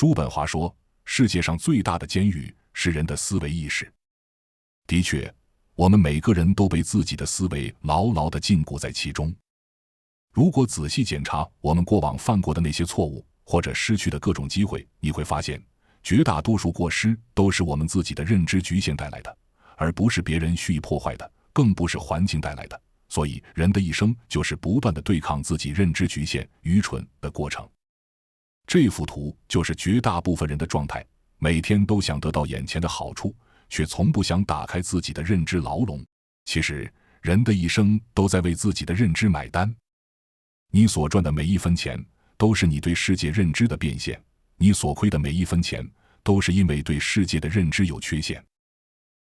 叔本华说，世界上最大的监狱是人的思维意识。的确，我们每个人都被自己的思维牢牢地禁锢在其中。如果仔细检查我们过往犯过的那些错误，或者失去的各种机会，你会发现，绝大多数过失都是我们自己的认知局限带来的，而不是别人蓄意破坏的，更不是环境带来的。所以，人的一生就是不断地对抗自己认知局限、愚蠢的过程。这幅图就是绝大部分人的状态，每天都想得到眼前的好处，却从不想打开自己的认知牢笼。其实，人的一生都在为自己的认知买单。你所赚的每一分钱，都是你对世界认知的变现；你所亏的每一分钱，都是因为对世界的认知有缺陷。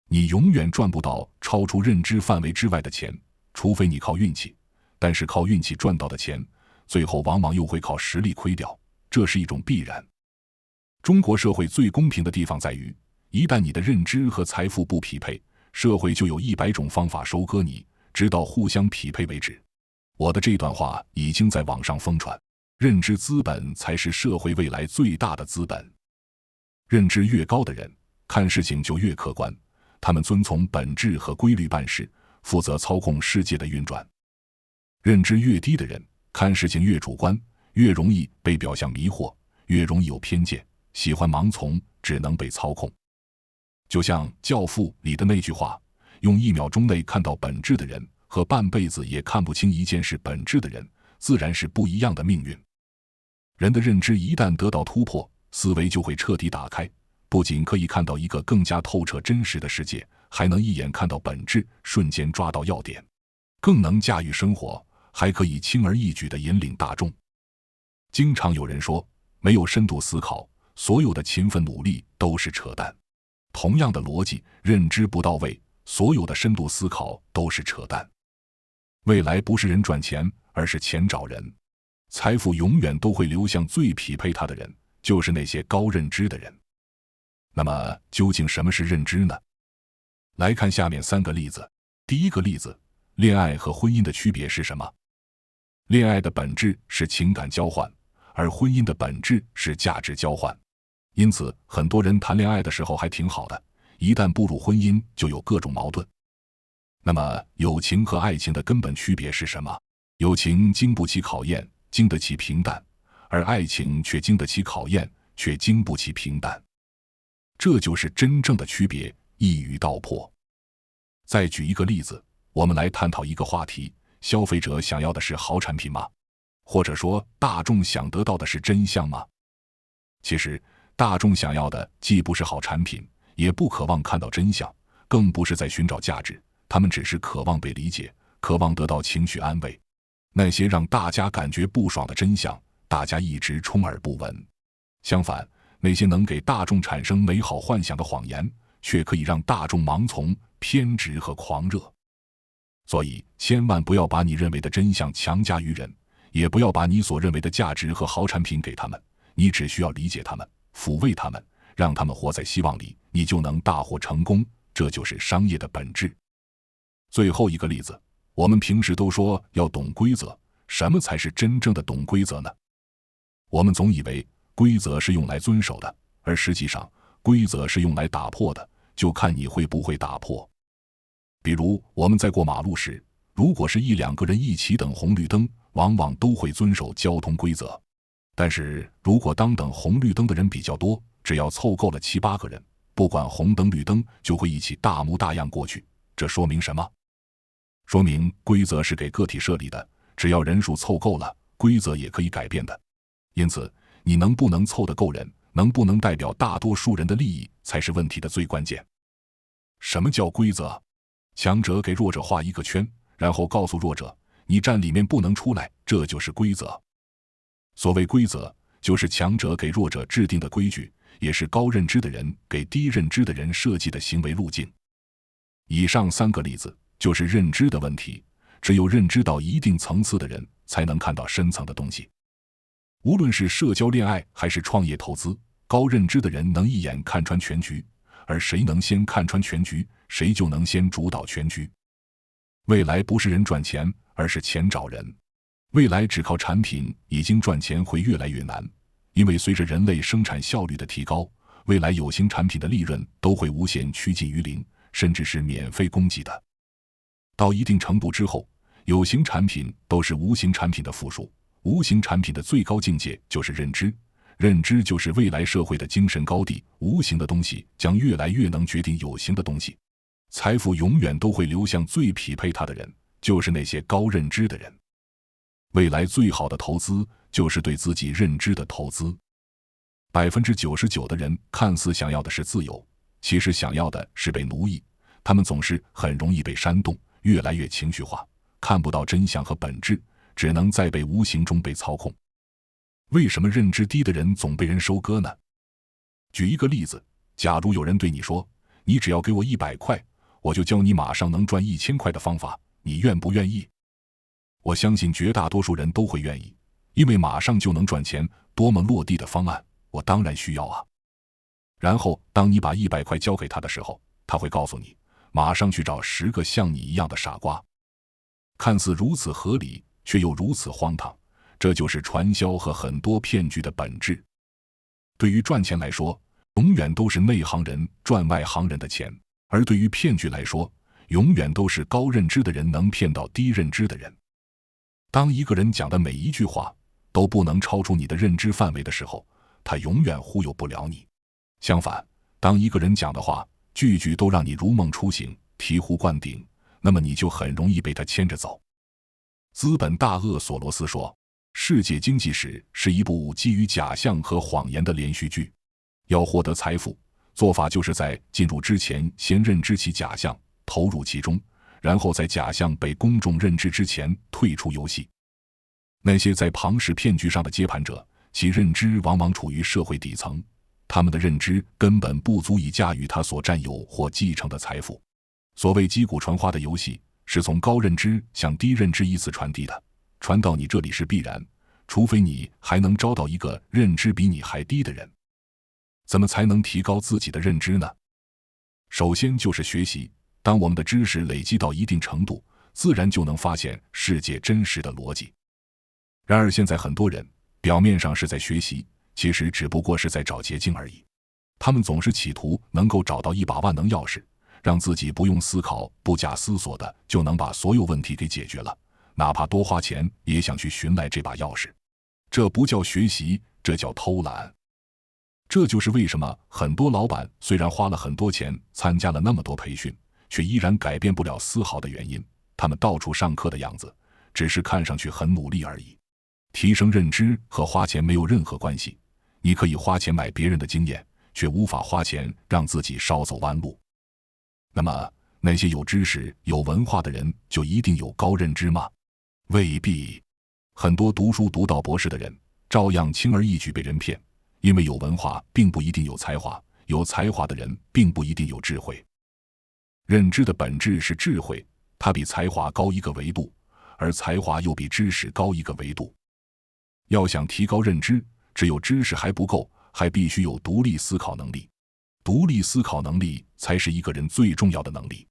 你永远赚不到超出认知范围之外的钱，除非你靠运气，但是靠运气赚到的钱，最后往往又会靠实力亏掉，这是一种必然。中国社会最公平的地方在于，一旦你的认知和财富不匹配，社会就有100种方法收割你，直到互相匹配为止。我的这段话已经在网上疯传，认知资本才是社会未来最大的资本。认知越高的人，看事情就越客观，他们遵从本质和规律办事，负责操控世界的运转。认知越低的人，看事情越主观，越容易被表象迷惑，越容易有偏见，喜欢盲从，只能被操控。就像《教父》里的那句话，用1秒钟内看到本质的人，和半辈子也看不清一件事本质的人，自然是不一样的命运。人的认知一旦得到突破，思维就会彻底打开，不仅可以看到一个更加透彻真实的世界，还能一眼看到本质，瞬间抓到要点，更能驾驭生活，还可以轻而易举地引领大众。经常有人说，没有深度思考，所有的勤奋努力都是扯淡。同样的逻辑，认知不到位，所有的深度思考都是扯淡。未来不是人赚钱，而是钱找人。财富永远都会流向最匹配它的人，就是那些高认知的人。那么，究竟什么是认知呢？来看下面3个例子。第一个例子，恋爱和婚姻的区别是什么？恋爱的本质是情感交换，而婚姻的本质是价值交换。因此，很多人谈恋爱的时候还挺好的，一旦步入婚姻就有各种矛盾。那么，友情和爱情的根本区别是什么？友情经不起考验，经得起平淡，而爱情却经得起考验，却经不起平淡。这就是真正的区别，一语道破。再举一个例子，我们来探讨一个话题：消费者想要的是好产品吗？或者说，大众想得到的是真相吗？其实，大众想要的既不是好产品，也不渴望看到真相，更不是在寻找价值，他们只是渴望被理解，渴望得到情绪安慰。那些让大家感觉不爽的真相，大家一直充耳不闻。相反，那些能给大众产生美好幻想的谎言，却可以让大众盲从、偏执和狂热。所以，千万不要把你认为的真相强加于人，也不要把你所认为的价值和好产品给他们，你只需要理解他们，抚慰他们，让他们活在希望里，你就能大获成功。这就是商业的本质。最后一个例子，我们平时都说要懂规则，什么才是真正的懂规则呢？我们总以为规则是用来遵守的，而实际上规则是用来打破的，就看你会不会打破。比如我们在过马路时，如果是1-2个人一起等红绿灯，往往都会遵守交通规则。但是如果当等红绿灯的人比较多，只要凑够了7-8个人，不管红灯绿灯，就会一起大模大样过去。这说明什么？说明规则是给个体设立的，只要人数凑够了，规则也可以改变的。因此，你能不能凑得够人，能不能代表大多数人的利益，才是问题的最关键。什么叫规则？强者给弱者画一个圈，然后告诉弱者，你站里面不能出来，这就是规则。所谓规则，就是强者给弱者制定的规矩，也是高认知的人给低认知的人设计的行为路径。以上3个例子就是认知的问题，只有认知到一定层次的人，才能看到深层的东西。无论是社交恋爱还是创业投资，高认知的人能一眼看穿全局，而谁能先看穿全局，谁就能先主导全局。未来不是人赚钱，而是钱找人。未来只靠产品已经赚钱会越来越难，因为随着人类生产效率的提高，未来有形产品的利润都会无限趋近于零，甚至是免费供给的。到一定程度之后，有形产品都是无形产品的附属，无形产品的最高境界就是认知，认知就是未来社会的精神高地，无形的东西将越来越能决定有形的东西。财富永远都会流向最匹配它的人，就是那些高认知的人。未来最好的投资就是对自己认知的投资。99%的人看似想要的是自由，其实想要的是被奴役，他们总是很容易被煽动，越来越情绪化，看不到真相和本质，只能在被无形中被操控。为什么认知低的人总被人收割呢？举一个例子，假如有人对你说，你只要给我100块，我就教你马上能赚1000块的方法，你愿不愿意？我相信绝大多数人都会愿意，因为马上就能赚钱，多么落地的方案，我当然需要啊。然后当你把100块交给他的时候，他会告诉你，马上去找10个像你一样的傻瓜。看似如此合理，却又如此荒唐，这就是传销和很多骗局的本质。对于赚钱来说，永远都是内行人赚外行人的钱，而对于骗局来说，永远都是高认知的人能骗到低认知的人。当一个人讲的每一句话都不能超出你的认知范围的时候，他永远忽悠不了你。相反，当一个人讲的话句句都让你如梦初醒，醍醐灌顶，那么你就很容易被他牵着走。资本大鳄索罗斯说，世界经济史是一部基于假象和谎言的连续剧。要获得财富，做法就是在进入之前先认知其假象，投入其中，然后在假象被公众认知之前退出游戏。那些在庞氏骗局上的接盘者，其认知往往处于社会底层，他们的认知根本不足以驾驭他所占有或继承的财富。所谓击鼓传花的游戏，是从高认知向低认知依次传递的，传到你这里是必然，除非你还能招到一个认知比你还低的人。怎么才能提高自己的认知呢？首先就是学习，当我们的知识累积到一定程度，自然就能发现世界真实的逻辑。然而现在很多人表面上是在学习，其实只不过是在找捷径而已。他们总是企图能够找到一把万能钥匙，让自己不用思考、不假思索的就能把所有问题给解决了，哪怕多花钱也想去寻来这把钥匙。这不叫学习，这叫偷懒。这就是为什么很多老板虽然花了很多钱参加了那么多培训，却依然改变不了丝毫的原因。他们到处上课的样子，只是看上去很努力而已。提升认知和花钱没有任何关系，你可以花钱买别人的经验，却无法花钱让自己少走弯路。那么，那些有知识、有文化的人就一定有高认知吗？未必。很多读书读到博士的人，照样轻而易举被人骗。因为有文化并不一定有才华，有才华的人并不一定有智慧。认知的本质是智慧，它比才华高一个维度，而才华又比知识高一个维度。要想提高认知，只有知识还不够，还必须有独立思考能力。独立思考能力才是一个人最重要的能力。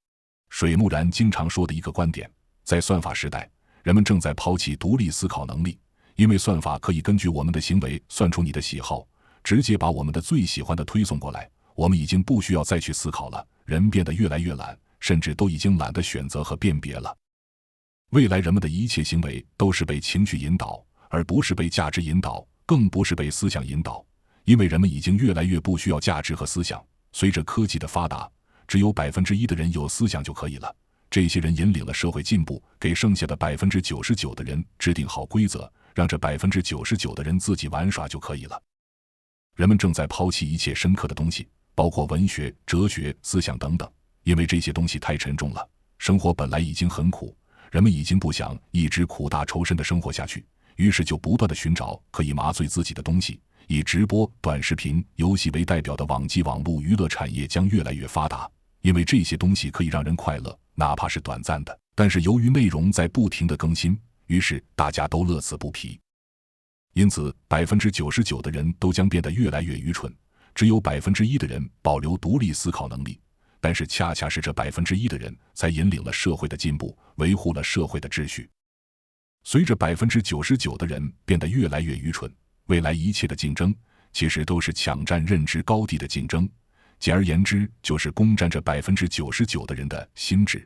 水木然经常说的一个观点，在算法时代，人们正在抛弃独立思考能力，因为算法可以根据我们的行为算出你的喜好，直接把我们的最喜欢的推送过来，我们已经不需要再去思考了。人变得越来越懒，甚至都已经懒得选择和辨别了。未来人们的一切行为都是被情绪引导，而不是被价值引导，更不是被思想引导，因为人们已经越来越不需要价值和思想。随着科技的发达，只有1%的人有思想就可以了。这些人引领了社会进步，给剩下的99%的人制定好规则，让这99%的人自己玩耍就可以了。人们正在抛弃一切深刻的东西，包括文学、哲学、思想等等，因为这些东西太沉重了。生活本来已经很苦，人们已经不想一直苦大仇深的生活下去，于是就不断地寻找可以麻醉自己的东西。以直播、短视频、游戏为代表的网际网络娱乐产业将越来越发达，因为这些东西可以让人快乐，哪怕是短暂的。但是由于内容在不停地更新，于是大家都乐此不疲。因此 99% 的人都将变得越来越愚蠢，只有 1% 的人保留独立思考能力，但是恰恰是这 1% 的人才引领了社会的进步，维护了社会的秩序。随着 99% 的人变得越来越愚蠢，未来一切的竞争，其实都是抢占认知高地的竞争，简而言之，就是攻占着99%的人的心智。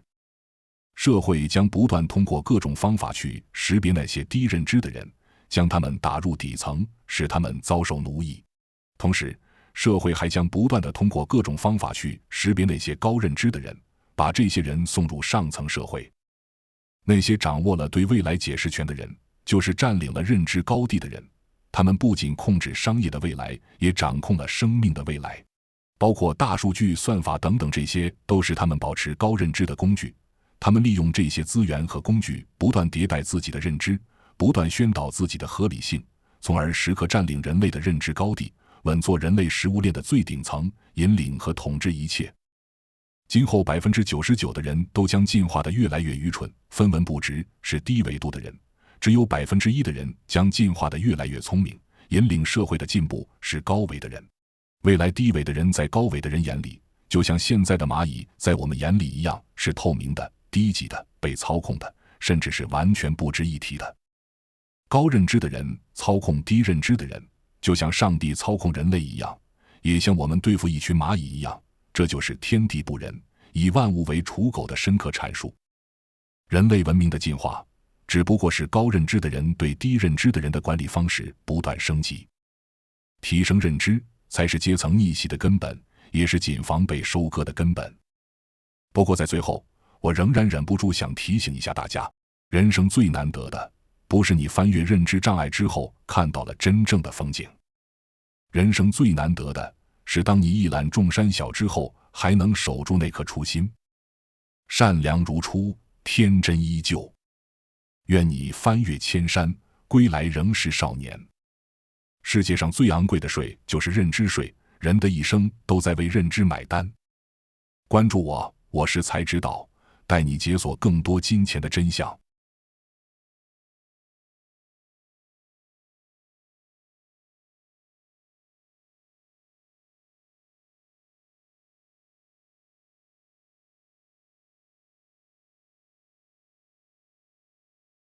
社会将不断通过各种方法去识别那些低认知的人，将他们打入底层，使他们遭受奴役。同时，社会还将不断地通过各种方法去识别那些高认知的人，把这些人送入上层社会。那些掌握了对未来解释权的人，就是占领了认知高地的人。他们不仅控制商业的未来，也掌控了生命的未来。包括大数据、算法等等，这些都是他们保持高认知的工具。他们利用这些资源和工具，不断迭代自己的认知，不断宣导自己的合理性，从而时刻占领人类的认知高地，稳坐人类食物链的最顶层，引领和统治一切。今后99%的人都将进化得越来越愚蠢，分文不值，是低维度的人；只有1%的人将进化得越来越聪明，引领社会的进步，是高维的人。未来低维的人在高维的人眼里，就像现在的蚂蚁在我们眼里一样，是透明的、低级的、被操控的，甚至是完全不值一提的。高认知的人操控低认知的人，就像上帝操控人类一样，也像我们对付一群蚂蚁一样，这就是天地不仁，以万物为刍狗的深刻阐述。人类文明的进化，只不过是高认知的人对低认知的人的管理方式不断升级。提升认知，才是阶层逆袭的根本，也是谨防被收割的根本。不过在最后，我仍然忍不住想提醒一下大家，人生最难得的，不是你翻越认知障碍之后看到了真正的风景。人生最难得的是当你一览众山小之后，还能守住那颗初心。善良如初，天真依旧。愿你翻越千山，归来仍是少年。世界上最昂贵的税就是认知税，人的一生都在为认知买单。关注我，我是才知道，带你解锁更多金钱的真相。